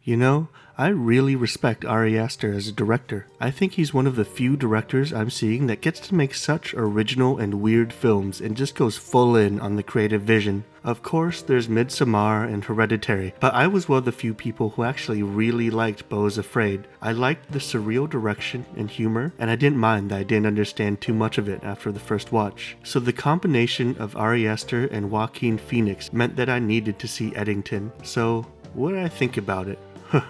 You know, I really respect Ari Aster as a director. I think he's one of the few directors I'm seeing that gets to make such original and weird films and just goes full in on the creative vision. Of course, there's Midsommar and Hereditary, but I was one of the few people who actually really liked Beau's Afraid. I liked the surreal direction and humor, and I didn't mind that I didn't understand too much of it after the first watch. So the combination of Ari Aster and Jaoquin Pheonix meant that I needed to see Eddington. So, what did I think about it?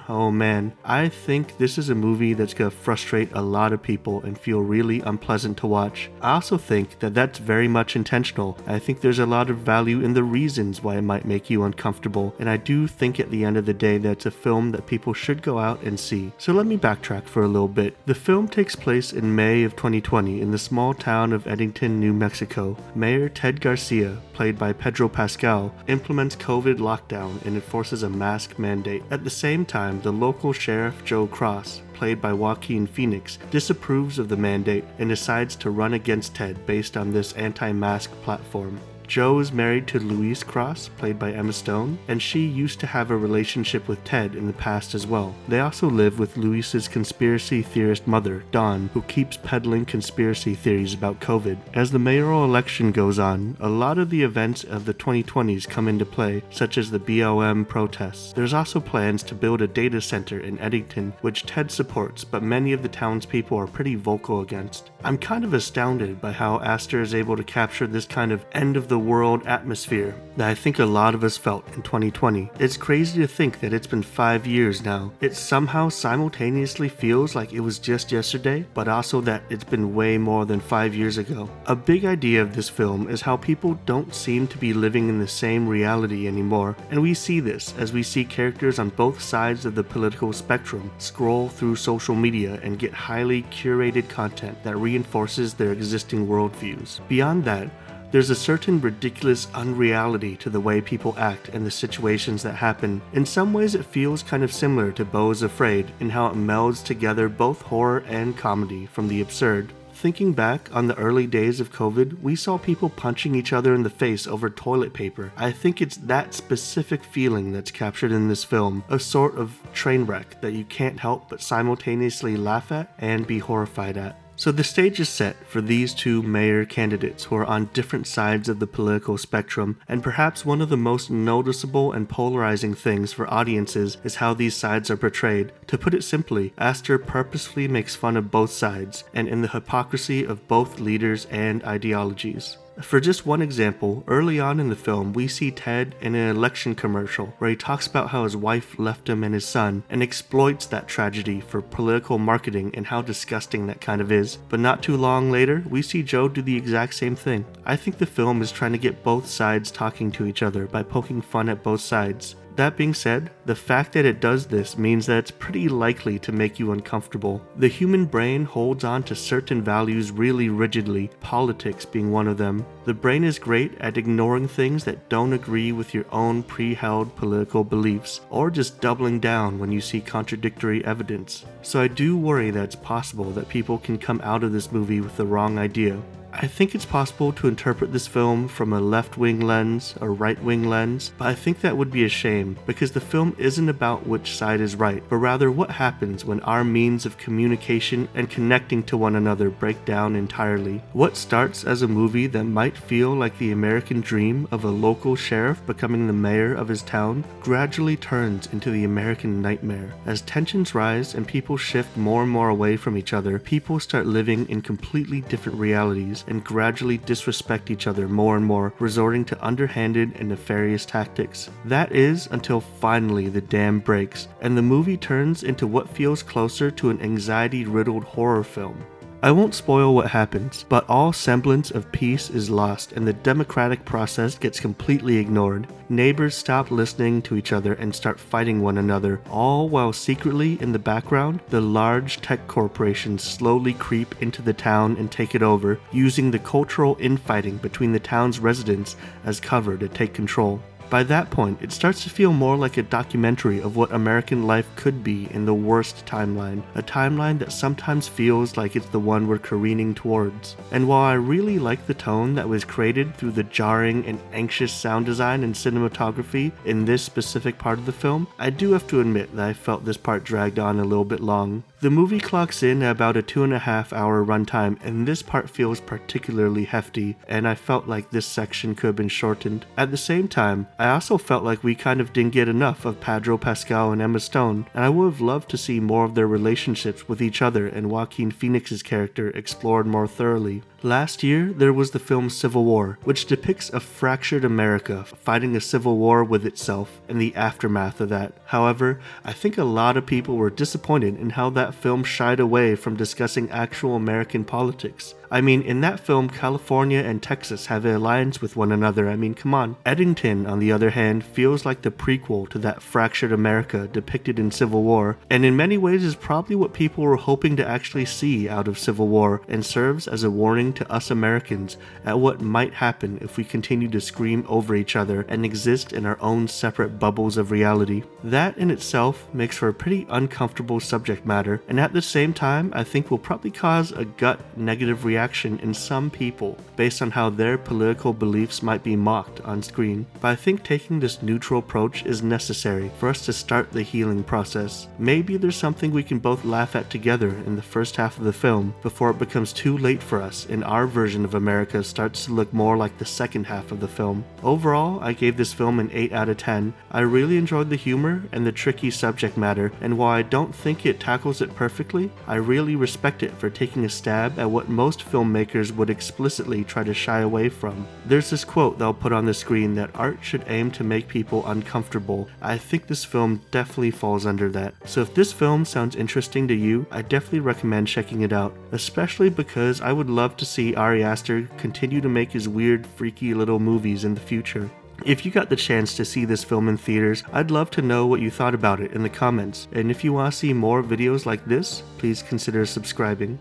Oh man, I think this is a movie that's gonna frustrate a lot of people and feel really unpleasant to watch. I also think that that's very much intentional. I think there's a lot of value in the reasons why it might make you uncomfortable, and I do think at the end of the day that it's a film that people should go out and see. So let me backtrack for a little bit. The film takes place in May of 2020 in the small town of Eddington, New Mexico. Mayor Ted Garcia, played by Pedro Pascal, implements COVID lockdown and enforces a mask mandate. At the same time, the local sheriff Joe Cross, played by Jaoquin Pheonix, disapproves of the mandate and decides to run against Ted based on this anti-mask platform. Joe is married to Louise Cross, played by Emma Stone, and she used to have a relationship with Ted in the past as well. They also live with Louise's conspiracy theorist mother, Dawn, who keeps peddling conspiracy theories about COVID. As the mayoral election goes on, a lot of the events of the 2020s come into play, such as the BLM protests. There's also plans to build a data center in Eddington, which Ted supports, but many of the townspeople are pretty vocal against. I'm kind of astounded by how Aster is able to capture this kind of end-of-the-world atmosphere that I think a lot of us felt in 2020. It's crazy to think that it's been 5 years now. It somehow simultaneously feels like it was just yesterday, but also that it's been way more than 5 years ago. A big idea of this film is how people don't seem to be living in the same reality anymore, and we see this as we see characters on both sides of the political spectrum scroll through social media and get highly curated content that reinforces their existing worldviews. Beyond that, there's a certain ridiculous unreality to the way people act and the situations that happen. In some ways it feels kind of similar to Beau's Afraid in how it melds together both horror and comedy from the absurd. Thinking back on the early days of COVID, we saw people punching each other in the face over toilet paper. I think it's that specific feeling that's captured in this film, a sort of train wreck that you can't help but simultaneously laugh at and be horrified at. So the stage is set for these two mayor candidates who are on different sides of the political spectrum, and perhaps one of the most noticeable and polarizing things for audiences is how these sides are portrayed. To put it simply, Aster purposefully makes fun of both sides, and in the hypocrisy of both leaders and ideologies. For just one example, early on in the film, we see Ted in an election commercial where he talks about how his wife left him and his son and exploits that tragedy for political marketing and how disgusting that kind of is. But not too long later, we see Joe do the exact same thing. I think the film is trying to get both sides talking to each other by poking fun at both sides. That being said, the fact that it does this means that it's pretty likely to make you uncomfortable. The human brain holds on to certain values really rigidly, politics being one of them. The brain is great at ignoring things that don't agree with your own pre-held political beliefs, or just doubling down when you see contradictory evidence. So I do worry that it's possible that people can come out of this movie with the wrong idea. I think it's possible to interpret this film from a left-wing lens or right-wing lens, but I think that would be a shame because the film isn't about which side is right, but rather what happens when our means of communication and connecting to one another break down entirely. What starts as a movie that might feel like the American dream of a local sheriff becoming the mayor of his town gradually turns into the American nightmare. As tensions rise and people shift more and more away from each other, people start living in completely different realities and gradually disrespect each other more and more, resorting to underhanded and nefarious tactics. That is until finally the dam breaks, and the movie turns into what feels closer to an anxiety-riddled horror film. I won't spoil what happens, but all semblance of peace is lost and the democratic process gets completely ignored. Neighbors stop listening to each other and start fighting one another, all while secretly in the background, the large tech corporations slowly creep into the town and take it over, using the cultural infighting between the town's residents as cover to take control. By that point, it starts to feel more like a documentary of what American life could be in the worst timeline, a timeline that sometimes feels like it's the one we're careening towards. And while I really like the tone that was created through the jarring and anxious sound design and cinematography in this specific part of the film, I do have to admit that I felt this part dragged on a little bit long. The movie clocks in at about a 2.5 hour runtime, and this part feels particularly hefty, and I felt like this section could have been shortened. At the same time, I also felt like we kind of didn't get enough of Pedro Pascal and Emma Stone, and I would have loved to see more of their relationships with each other and Joaquin Phoenix's character explored more thoroughly. Last year, there was the film Civil War, which depicts a fractured America fighting a civil war with itself and the aftermath of that. However, I think a lot of people were disappointed in how that film shied away from discussing actual American politics. I mean, in that film, California and Texas have an alliance with one another. I mean, come on. Eddington, on the other hand, feels like the prequel to that fractured America depicted in Civil War, and in many ways is probably what people were hoping to actually see out of Civil War, and serves as a warning to us Americans at what might happen if we continue to scream over each other and exist in our own separate bubbles of reality. That in itself makes for a pretty uncomfortable subject matter, and at the same time, I think will probably cause a gut negative reaction in some people based on how their political beliefs might be mocked on screen. But I think taking this neutral approach is necessary for us to start the healing process. Maybe there's something we can both laugh at together in the first half of the film before it becomes too late for us and our version of America starts to look more like the second half of the film. Overall, I gave this film an 8 out of 10. I really enjoyed the humor and the tricky subject matter, and while I don't think it tackles it perfectly, I really respect it for taking a stab at what most filmmakers would explicitly try to shy away from. There's this quote that I'll put on the screen that art should aim to make people uncomfortable. I think this film definitely falls under that. So if this film sounds interesting to you, I definitely recommend checking it out, especially because I would love to see Ari Aster continue to make his weird, freaky little movies in the future. If you got the chance to see this film in theaters, I'd love to know what you thought about it in the comments, and if you want to see more videos like this, please consider subscribing.